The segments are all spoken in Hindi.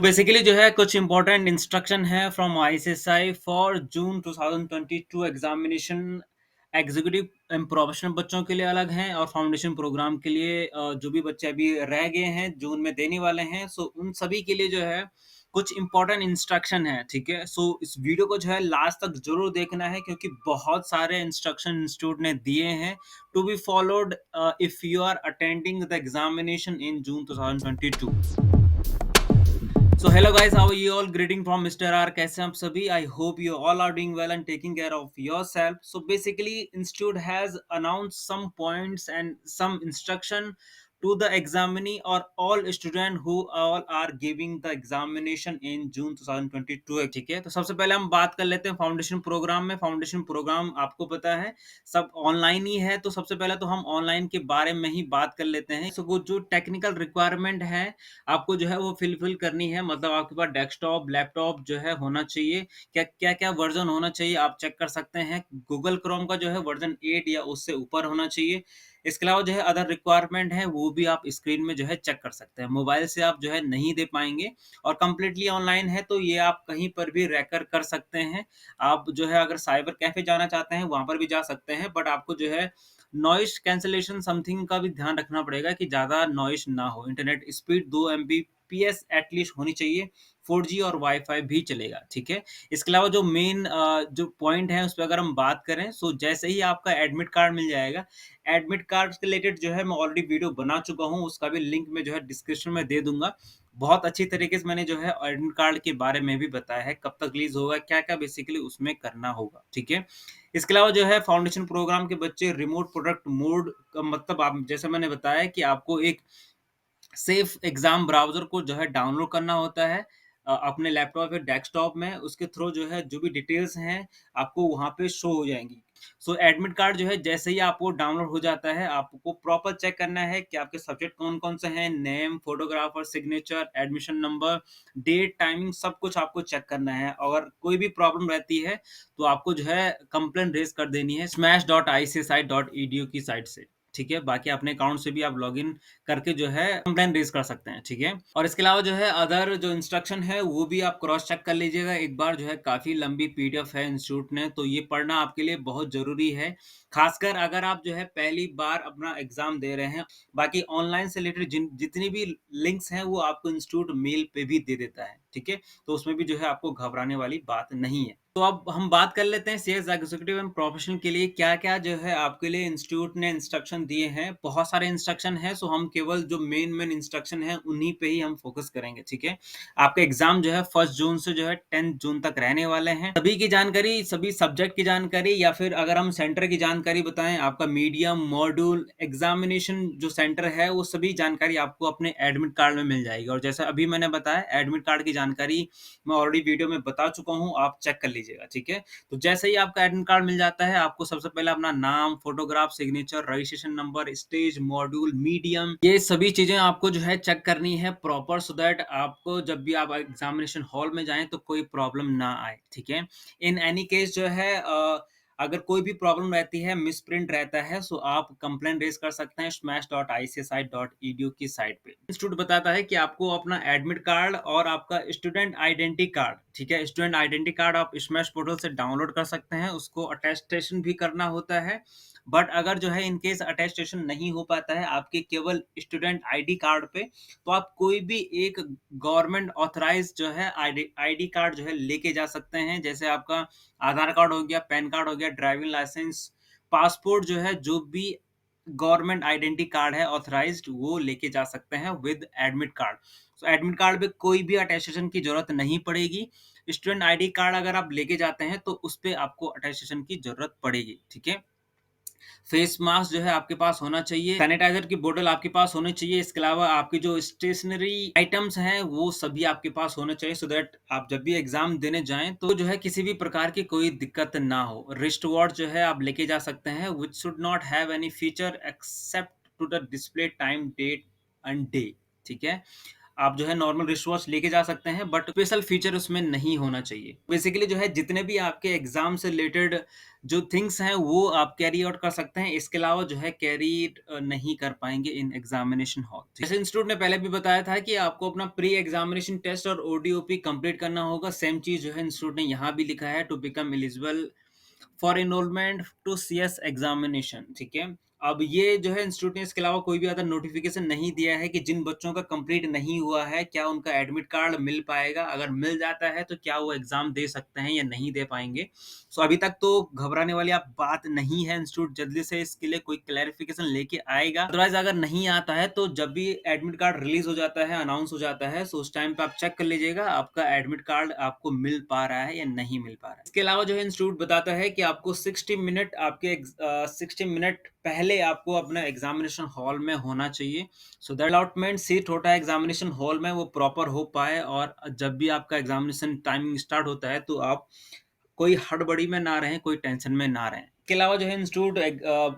बेसिकली जो है कुछ इंपॉर्टेंट इंस्ट्रक्शन है from ICSI for June 2022 examination. Executive and professional बच्चों के लिए अलग हैं और फाउंडेशन प्रोग्राम के लिए जो भी बच्चे अभी रह गए हैं जून में देने वाले हैं, सो उन सभी के लिए जो है कुछ इंपॉर्टेंट इंस्ट्रक्शन है। ठीक है, सो इस वीडियो को जो है लास्ट तक जरूर देखना है क्योंकि बहुत सारे इंस्ट्रक्शन इंस्टीट्यूट ने दिए हैं to be followed if you are attending the examination in June 2022। So hello guys, how are you all? Greeting from Mr. R. कैसे हैं आप सभी? I hope you all are doing well and taking care of yourself. So basically, institute has announced some points and some instruction to the examinee or all student who all are giving the examination in June 2022 है। ठीक है, तो सबसे पहले हम बात कर लेते हैं फाउंडेशन प्रोग्राम में। फाउंडेशन प्रोग्राम आपको पता है सब ऑनलाइन ही है, तो सबसे पहले तो हम ऑनलाइन के बारे में ही बात कर लेते हैं। सो वो जो टेक्निकल रिक्वायरमेंट है आपको जो है वो फिल करनी है। मतलब आपके पास डेस्कटॉप लैपटॉप जो है होना चाहिए। क्या क्या क्या वर्जन होना चाहिए आप चेक कर सकते हैं। गूगल क्रोम का जो है वर्जन 8 या उससे ऊपर होना चाहिए। इसके अलावा जो है अदर रिक्वायरमेंट है वो भी आप स्क्रीन में जो है चेक कर सकते हैं। मोबाइल से आप जो है नहीं दे पाएंगे और कंप्लीटली ऑनलाइन है, तो ये आप कहीं पर भी रहकर कर सकते हैं। आप जो है अगर साइबर कैफे जाना चाहते हैं वहां पर भी जा सकते हैं, बट आपको जो है नॉइस कैंसलेशन समथिंग का भी ध्यान रखना पड़ेगा कि ज़्यादा नॉइस ना हो। इंटरनेट स्पीड 2 Mbps एटलीस्ट होनी चाहिए। 4G और वाईफाई भी चलेगा। ठीक है, इसके अलावा जो मेन जो पॉइंट है उस पर अगर हम बात करें, सो जैसे ही आपका एडमिट कार्ड मिल जाएगा, एडमिट कार्ड से रिलेटेड जो है मैं ऑलरेडी वीडियो बना चुका हूँ, उसका भी लिंक मैं जो है डिस्क्रिप्शन में दे दूंगा। बहुत अच्छी तरीके से मैंने जो है एडमिट कार्ड के बारे में भी बताया है, कब तक रिलीज होगा, क्या क्या बेसिकली उसमें करना होगा। ठीक है, इसके अलावा जो है फाउंडेशन प्रोग्राम के बच्चे रिमोट प्रोडक्ट मोड का मतलब आप जैसे मैंने बताया कि आपको एक सेफ एग्जाम ब्राउजर को जो है डाउनलोड करना होता है अपने लैपटॉप या डेस्कटॉप में। उसके थ्रू जो है जो भी डिटेल्स हैं आपको वहां पे शो हो जाएंगी। सो एडमिट कार्ड जो है जैसे ही आपको डाउनलोड हो जाता है, आपको प्रॉपर चेक करना है कि आपके सब्जेक्ट कौन कौन से हैं, name, photographer, signature, admission number, date, timing, सब कुछ आपको चेक करना है। अगर कोई भी प्रॉब्लम रहती है तो आपको जो है कंप्लेंट रेज कर देनी है smash.icsi.edu की साइट से। ठीक है, बाकी अपने अकाउंट से भी आप लॉगिन करके जो है कंप्लेंट रेज कर सकते हैं। ठीक है, और इसके अलावा जो है अदर जो इंस्ट्रक्शन है वो भी आप क्रॉस चेक कर लीजिएगा एक बार। जो है काफी लंबी पीडीएफ है इंस्टीट्यूट ने, तो ये पढ़ना आपके लिए बहुत जरूरी है, खासकर अगर आप जो है पहली बार अपना एग्जाम दे रहे हैं। बाकी ऑनलाइन से रिलेटेड जितनी भी लिंक्स हैं वो आपको इंस्टीट्यूट मेल पे भी दे देता है। ठीक है, तो उसमें भी जो है आपको घबराने वाली बात नहीं है। तो अब हम बात कर लेते हैं सेल्स एग्जीक्यूटिव एंड प्रोफेशनल के लिए क्या क्या जो है आपके लिए इंस्टीट्यूट ने इंस्ट्रक्शन दिए हैं। बहुत सारे इंस्ट्रक्शन है, सो हम केवल जो मेन मेन इंस्ट्रक्शन है उन्हीं पे ही हम फोकस करेंगे। ठीक है, आपका एग्जाम जो है 1 जून से जो है 10 जून तक रहने वाले हैं। सभी की जानकारी, सभी सब्जेक्ट की जानकारी, या फिर अगर हम सेंटर की जानकारी बताएं, आपका मीडियम, मॉड्यूल, एग्जामिनेशन जो सेंटर है वो सभी जानकारी आपको अपने एडमिट कार्ड में मिल जाएगी। और जैसा अभी मैंने बताया एडमिट कार्ड की जानकारी मैं ऑलरेडी वीडियो में बता चुका हूँ, आप चेक कर लीजिएगा। ठीक है, तो जैसे ही आपका एडमिट कार्ड मिल जाता है, आपको सबसे पहले अपना नाम, photograph, signature, registration number, stage, module, medium, ये सभी चीजें आपको जो है चेक करनी है प्रॉपर, सो दैट आपको जब भी आप एग्जामिनेशन हॉल में जाएं तो कोई प्रॉब्लम ना आए। ठीक है, इन एनी केस जो है अगर कोई भी प्रॉब्लम रहती है, मिसप्रिंट रहता है, सो आप कंप्लेंट रेज कर सकते हैं smash.icsi.edu की साइट पे। इंस्टीट्यूट बताता है कि आपको अपना एडमिट कार्ड और आपका स्टूडेंट आइडेंटिटी कार्ड, ठीक है, स्टूडेंट आइडेंटिटी कार्ड आप स्मैश पोर्टल से डाउनलोड कर सकते हैं, उसको अटेस्टेशन भी करना होता है। बट अगर जो है इन केस अटेस्टेशन नहीं हो पाता है आपके केवल स्टूडेंट आईडी कार्ड पे, तो आप कोई भी एक गवर्नमेंट ऑथराइज जो है आईडी कार्ड जो है लेके जा सकते हैं। जैसे आपका आधार कार्ड हो गया, पैन कार्ड हो गया, ड्राइविंग लाइसेंस, पासपोर्ट, जो है जो भी गवर्नमेंट आइडेंटिटी कार्ड है ऑथराइज्ड, वो लेके जा सकते हैं with admit card. So admit card पे कोई भी अटेस्टेशन की जरूरत नहीं पड़ेगी। स्टूडेंट आईडी कार्ड अगर आप लेके जाते हैं तो उस पे आपको अटेस्टेशन की जरूरत पड़ेगी। ठीक है, फेस मास्क जो है आपके पास होना चाहिए, सैनिटाइजर की बोतल आपके पास होनी चाहिए। इसके अलावा आपकी जो स्टेशनरी आइटम्स हैं वो सभी आपके पास होने चाहिए, सो दैट आप जब भी एग्जाम देने जाएं तो जो है किसी भी प्रकार की कोई दिक्कत ना हो। रिस्ट वॉच जो है आप लेके जा सकते हैं, which should not have any feature except to the display time, date and day. ठीक है, आप जो है नॉर्मल रिस्ट वॉच लेके जा सकते हैं, बट स्पेशल फीचर उसमें नहीं होना चाहिए। बेसिकली जो है जितने भी आपके एग्ज़ाम से रिलेटेड जो थिंग्स हैं वो आप कैरी आउट कर सकते हैं, इसके अलावा जो है कैरी नहीं कर पाएँगे इन एग्ज़ामिनेशन हॉल। जैसे इंस्टीट्यूट ने पहले भी बताया था कि आपको अपना प्री एग्ज़ामिनेशन टेस्ट और ओडीओपी कंप्लीट करना होगा, सेम चीज़ जो है इंस्टीट्यूट ने यहाँ भी लिखा है, to become eligible for enrolment to CS examination, ठीक है। अब ये जो है इंस्टीट्यूट ने इसके अलावा कोई भी अदर नोटिफिकेशन नहीं दिया है कि जिन बच्चों का कंप्लीट नहीं हुआ है क्या उनका एडमिट कार्ड मिल पाएगा, अगर मिल जाता है तो क्या वो एग्जाम दे सकते हैं या नहीं दे पाएंगे। सो अभी तक तो घबराने वाली आप बात नहीं है, इंस्टीट्यूट जल्दी से इसके लिए कोई क्लैरिफिकेशन लेके आएगा। अदरवाइज अगर नहीं आता है तो जब भी एडमिट कार्ड रिलीज हो जाता है, अनाउंस हो जाता है, सो उस टाइम पे आप चेक कर लीजिएगा आपका एडमिट कार्ड आपको मिल पा रहा है या नहीं मिल पा रहा है। इसके अलावा जो है इंस्टीट्यूट बताता है कि आपको 60 मिनट पहले आपको अपना एग्जामिनेशन हॉल में होना चाहिए, सो दैट अलॉटमेंट सीट होता है एग्जामिनेशन हॉल में वो प्रॉपर हो पाए, और जब भी आपका एग्जामिनेशन टाइमिंग स्टार्ट होता है तो आप कोई हड़बड़ी में ना रहें, कोई टेंशन में ना रहें। इसके अलावा जो है इंस्टीट्यूट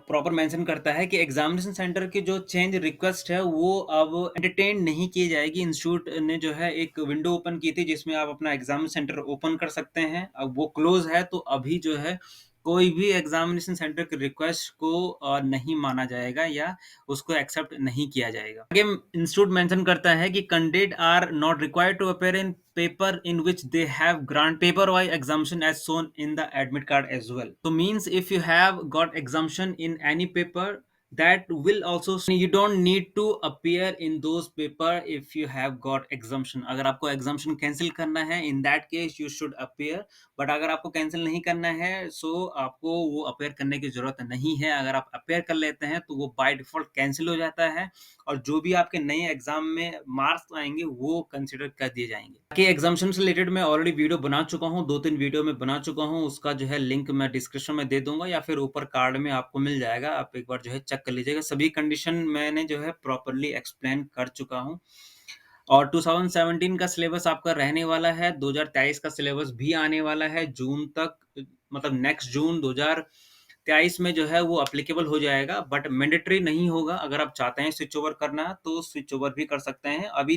प्रॉपर मेंशन करता है कि एग्जामिनेशन सेंटर की जो चेंज रिक्वेस्ट है वो अब एंटरटेन नहीं की जाएगी। इंस्टीट्यूट ने जो है एक विंडो ओपन की थी जिसमें आप अपना एग्जाम सेंटर ओपन कर सकते हैं, अब वो क्लोज है तो अभी जो है कोई भी एग्जामिनेशन सेंटर की रिक्वेस्ट को नहीं माना जाएगा या उसको एक्सेप्ट नहीं किया जाएगा। आगे इंस्टीट्यूट मेंशन करता है कि candidate are not required to appear in paper in which they have grant paper wise exemption as shown in the admit card as well. So means if you have got exemption in any paper, that will also you don't need to appear in those paper if you have got exemption. अगर आपको exemption cancel करना है in that case you should appear, but अगर आपको cancel नहीं करना है so आपको वो appear करने की जरूरत नहीं है। अगर आप appear कर लेते हैं तो वो by default cancel हो जाता है और जो भी आपके नए एग्जाम में मार्क्स आएंगे वो कंसिडर कर दिए जाएंगे। बाकी एग्जामिनेशन से रिलेटेड मैं ऑलरेडी वीडियो बना चुका हूँ, 2-3 वीडियो में बना चुका हूँ, उसका जो है लिंक मैं डिस्क्रिप्शन में दे दूंगा या फिर ऊपर कार्ड में आपको मिल जाएगा, आप एक बार जो है चेक कर लीजिएगा। सभी कंडीशन मैंने जो है प्रॉपरली एक्सप्लेन कर चुका हूँ। और 2017 का सिलेबस आपका रहने वाला है, 2023 का सिलेबस भी आने वाला है जून तक, मतलब नेक्स्ट जून 2023 में जो है वो एप्लीकेबल हो जाएगा, बट मैंडेटरी नहीं होगा। अगर आप चाहते हैं स्विच ओवर करना तो स्विच ओवर भी कर सकते हैं। अभी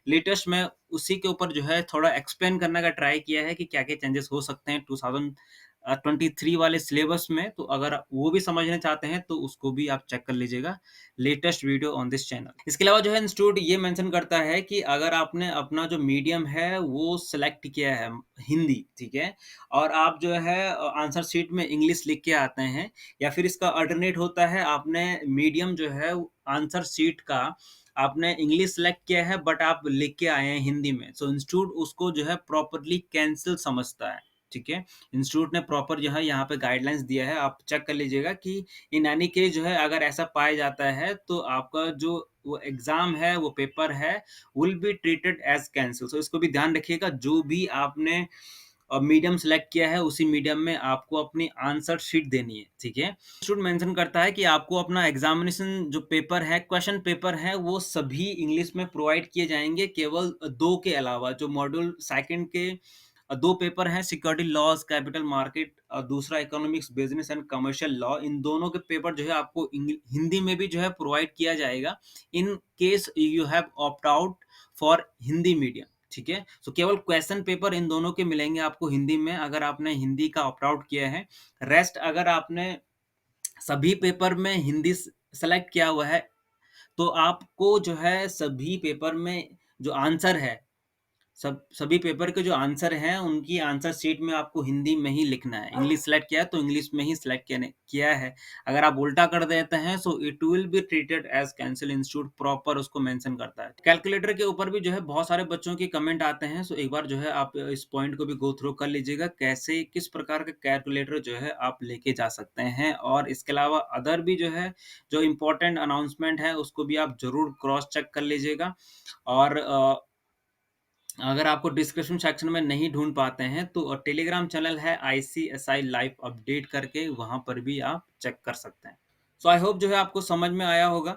लेटेस्ट में उसी के ऊपर जो है थोड़ा एक्सप्लेन करने का ट्राई किया है कि क्या क्या चेंजेस हो सकते हैं 2023 वाले सिलेबस में, तो अगर वो भी समझना चाहते हैं तो उसको भी आप चेक कर लीजिएगा, latest video on this channel. इसके अलावा जो है इंस्टीट्यूट ये मेंशन करता है कि अगर आपने अपना जो मीडियम है वो सिलेक्ट किया है हिंदी, ठीक है, और आप जो है आंसर शीट में इंग्लिश लिख के आते हैं, या फिर इसका अल्टरनेट होता है आपने मीडियम जो है आंसर शीट का आपने इंग्लिश सेलेक्ट किया है बट आप लिख के आए हैं हिंदी में, सो इंस्टीट्यूट उसको जो है प्रॉपरली कैंसिल समझता है, ठीक है। इंस्टीट्यूट ने प्रॉपर जो है यहाँ पे गाइडलाइंस दिया है, आप चेक कर लीजिएगा कि इन एनी केस जो है अगर ऐसा पाया जाता है तो आपका जो वो एग्जाम है, वो पेपर है, will be treated as cancel. So इसको भी ध्यान रखिएगा, जो भी आपने मीडियम सेलेक्ट किया है उसी मीडियम में आपको अपनी आंसर शीट देनी है, ठीक है। इंस्टीट्यूट मेंशन करता है कि आपको अपना एग्जामिनेशन जो पेपर है, क्वेश्चन पेपर है, वो सभी इंग्लिश में प्रोवाइड किए जाएंगे, केवल दो के अलावा। जो मॉड्यूल सेकंड के दो पेपर हैं, सिक्योरिटी लॉज, कैपिटल मार्केट, और दूसरा economics, business and commercial law, इन दोनों के पेपर जो है आपको हिंदी में भी जो है प्रोवाइड किया जाएगा in case you have opt out for Hindi medium, ठीक है। सो केवल क्वेश्चन पेपर इन दोनों के मिलेंगे आपको हिंदी में, अगर आपने हिंदी का ऑप्ट आउट किया है। रेस्ट अगर आपने सभी पेपर में हिंदी सेलेक्ट किया हुआ है तो आपको जो है सभी पेपर में जो आंसर है, सभी पेपर के जो आंसर हैं उनकी आंसर शीट में आपको हिंदी में ही लिखना है। इंग्लिश सेलेक्ट किया है तो इंग्लिश में ही सेलेक्ट किया है। अगर आप उल्टा कर देते हैं so it will be treated as cancel. Institute proper उसको मेंशन करता है। कैलकुलेटर के ऊपर भी जो है बहुत सारे बच्चों के कमेंट आते हैं, सो एक बार जो है आप इस पॉइंट को भी गो थ्रू कर लीजिएगा, कैसे किस प्रकार का कैलकुलेटर जो है आप लेके जा सकते हैं। और इसके अलावा अदर भी जो है जो इम्पोर्टेंट अनाउंसमेंट है उसको भी आप जरूर क्रॉस चेक कर लीजिएगा। और अगर आपको डिस्क्रिप्शन सेक्शन में नहीं ढूंढ पाते हैं तो टेलीग्राम चैनल है ICSI लाइव अपडेट करके, वहां पर भी आप चेक कर सकते हैं। सो आई होप जो है आपको समझ में आया होगा।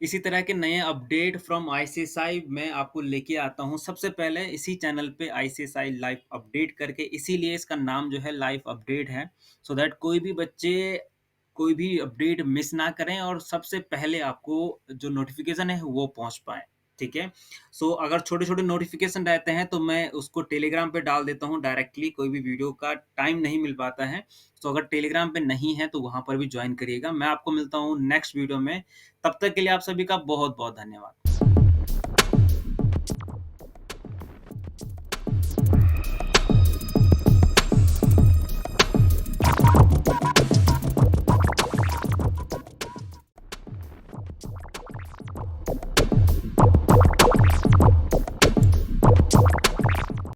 इसी तरह के नए अपडेट फ्रॉम ICSI मैं आपको लेके आता हूं सबसे पहले इसी चैनल पे, ICSI लाइव अपडेट करके, इसीलिए इसका नाम जो है लाइव अपडेट है, सो दैट कोई भी बच्चे कोई भी अपडेट मिस ना करें और सबसे पहले आपको जो नोटिफिकेशन है वो पहुंच पाए। ठीक है? सो अगर छोटे-छोटे नोटिफ़िकेशन रहते हैं तो मैं उसको टेलीग्राम पे डाल देता हूँ डायरेक्टली, कोई भी वीडियो का टाइम नहीं मिल पाता है। तो अगर टेलीग्राम पे नहीं है तो वहाँ पर भी जॉइन करिएगा। मैं आपको मिलता हूँ नेक्स्ट वीडियो में, तब तक के लिए आप सभी का बहुत-बहुत धन्यवाद।